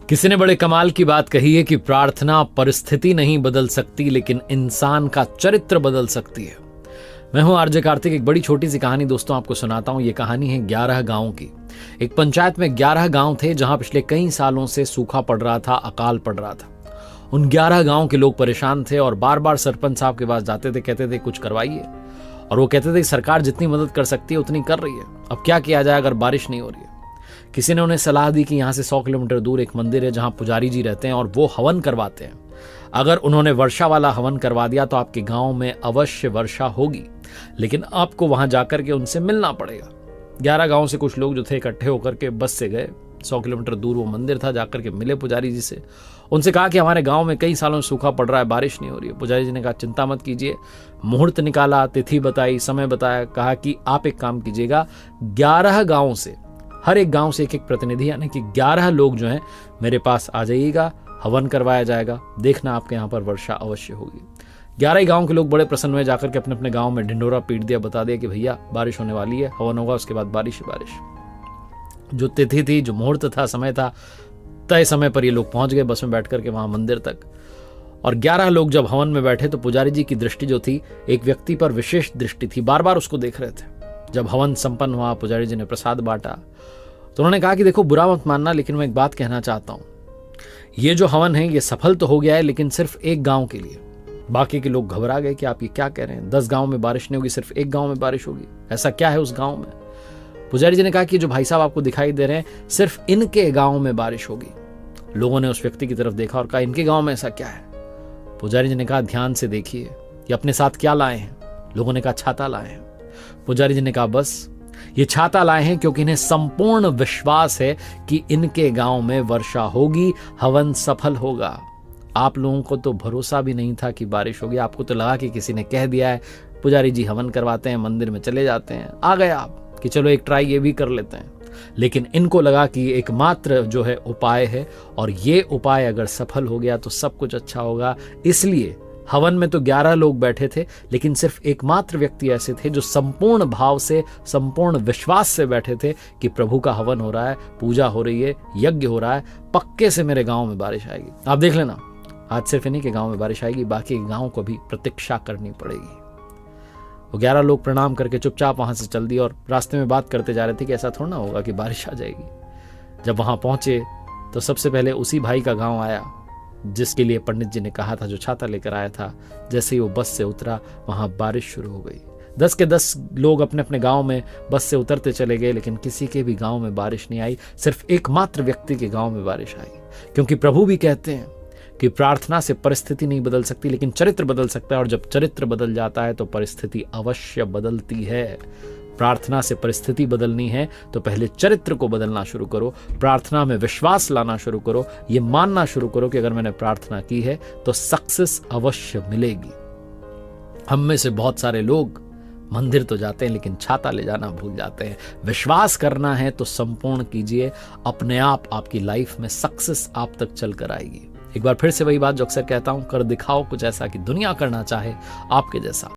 किसी ने बड़े कमाल की बात कही है कि प्रार्थना परिस्थिति नहीं बदल सकती लेकिन इंसान का चरित्र बदल सकती है। मैं हूं आरजे कार्तिक। एक बड़ी छोटी सी कहानी दोस्तों आपको सुनाता हूं। ये कहानी है 11 गांव की। एक पंचायत में 11 गांव थे जहां पिछले कई सालों से सूखा पड़ रहा था, अकाल पड़ रहा था। उन 11 गांव के लोग परेशान थे और बार बार सरपंच साहब के पास जाते थे, कहते थे कुछ करवाइए। और वो कहते थे सरकार जितनी मदद कर सकती है उतनी कर रही है, अब क्या किया जाए अगर बारिश नहीं हो रही है। किसी ने उन्हें सलाह दी कि यहाँ से 100 किलोमीटर दूर एक मंदिर है जहाँ पुजारी जी रहते हैं और वो हवन करवाते हैं। अगर उन्होंने वर्षा वाला हवन करवा दिया तो आपके गांव में अवश्य वर्षा होगी, लेकिन आपको वहां जाकर के उनसे मिलना पड़ेगा। 11 गांव से कुछ लोग जो थे इकट्ठे होकर के बस से गए। 100 किलोमीटर दूर वो मंदिर था, जाकर के मिले पुजारी जी से। उनसे कहा कि हमारे गांव में कई सालों से सूखा पड़ रहा है, बारिश नहीं हो रही है। पुजारी जी ने कहा चिंता मत कीजिए। मुहूर्त निकाला, तिथि बताई, समय बताया, कहा कि आप एक काम कीजिएगा, 11 गांव से, हर एक गांव से एक एक प्रतिनिधि यानी कि 11 लोग जो हैं मेरे पास आ जाइएगा, हवन करवाया जाएगा, देखना आपके यहाँ पर वर्षा अवश्य होगी। 11 गांव के लोग बड़े प्रसन्न हुए, जाकर के अपने अपने गांव में ढिंडोरा पीट दिया, बता दिया कि भैया बारिश होने वाली है, हवन होगा, उसके बाद बारिश ही बारिश। जो तिथि थी, जो मुहूर्त था, समय था, तय समय पर ये लोग पहुंच गए बस में बैठ करके वहां मंदिर तक। और 11 लोग जब हवन में बैठे तो पुजारी जी की दृष्टि जो थी, एक व्यक्ति पर विशेष दृष्टि थी, बार बार उसको देख रहे थे। जब हवन संपन्न हुआ, पुजारी जी ने प्रसाद बांटा तो उन्होंने कहा कि देखो बुरा मत मानना, लेकिन मैं एक बात कहना चाहता हूं, ये जो हवन है ये सफल तो हो गया है लेकिन सिर्फ एक गांव के लिए। बाकी के लोग घबरा गए कि आप ये क्या कह रहे हैं, 10 गांव में बारिश नहीं होगी, सिर्फ एक गांव में बारिश होगी, ऐसा क्या है उस गांव में। पुजारी जी ने कहा कि जो भाई साहब आपको दिखाई दे रहे हैं, सिर्फ इनके गांव में बारिश होगी। लोगों ने उस व्यक्ति की तरफ देखा और कहा इनके गांव में ऐसा क्या है। पुजारी जी ने कहा ध्यान से देखिए, ये अपने साथ क्या लाए हैं। लोगों ने कहा छाता लाए हैं। पुजारी जी ने कहा बस ये छाता लाए हैं क्योंकि इन्हें संपूर्ण विश्वास है कि इनके गांव में वर्षा होगी, हवन सफल होगा। आप लोगों को तो भरोसा भी नहीं था कि बारिश होगी, आपको तो लगा कि किसी ने कह दिया है। पुजारी जी हवन करवाते हैं, मंदिर में चले जाते हैं, आ गए आप कि चलो एक ट्राई ये भी कर लेते हैं। लेकिन इनको लगा कि एकमात्र जो है उपाय है और ये उपाय अगर सफल हो गया तो सब कुछ अच्छा होगा। इसलिए हवन में तो 11 लोग बैठे थे, लेकिन सिर्फ एकमात्र व्यक्ति ऐसे थे जो संपूर्ण भाव से, संपूर्ण विश्वास से बैठे थे कि प्रभु का हवन हो रहा है, पूजा हो रही है, यज्ञ हो रहा है, पक्के से मेरे गांव में बारिश आएगी। आप देख लेना, आज सिर्फ इन्हीं के गांव में बारिश आएगी, बाकी गांव को भी प्रतीक्षा करनी पड़ेगी। वो 11 लोग प्रणाम करके चुपचाप वहां से चल दिए और रास्ते में बात करते जा रहे थे कि ऐसा थोड़ा ना होगा कि बारिश आ जाएगी। जब वहां पहुंचे तो सबसे पहले उसी भाई का गांव आया जिसके लिए पंडित जी ने कहा था, जो छाता लेकर आया था। जैसे ही वो बस से उतरा वहां बारिश शुरू हो गई। 10 के 10 लोग अपने अपने गांव में बस से उतरते चले गए, लेकिन किसी के भी गांव में बारिश नहीं आई। सिर्फ एकमात्र व्यक्ति के गांव में बारिश आई, क्योंकि प्रभु भी कहते हैं कि प्रार्थना से परिस्थिति नहीं बदल सकती लेकिन चरित्र बदल सकता है, और जब चरित्र बदल जाता है तो परिस्थिति अवश्य बदलती है। प्रार्थना से परिस्थिति बदलनी है तो पहले चरित्र को बदलना शुरू करो, प्रार्थना में विश्वास लाना शुरू करो, ये मानना शुरू करो कि अगर मैंने प्रार्थना की है तो सक्सेस अवश्य मिलेगी। हम में से बहुत सारे लोग मंदिर तो जाते हैं लेकिन छाता ले जाना भूल जाते हैं। विश्वास करना है तो संपूर्ण कीजिए, अपने आप आपकी लाइफ में सक्सेस आप तक चल कर आएगी। एक बार फिर से वही बात जो अक्सर कहता हूं, कर दिखाओ कुछ ऐसा कि दुनिया करना चाहे आपके जैसा।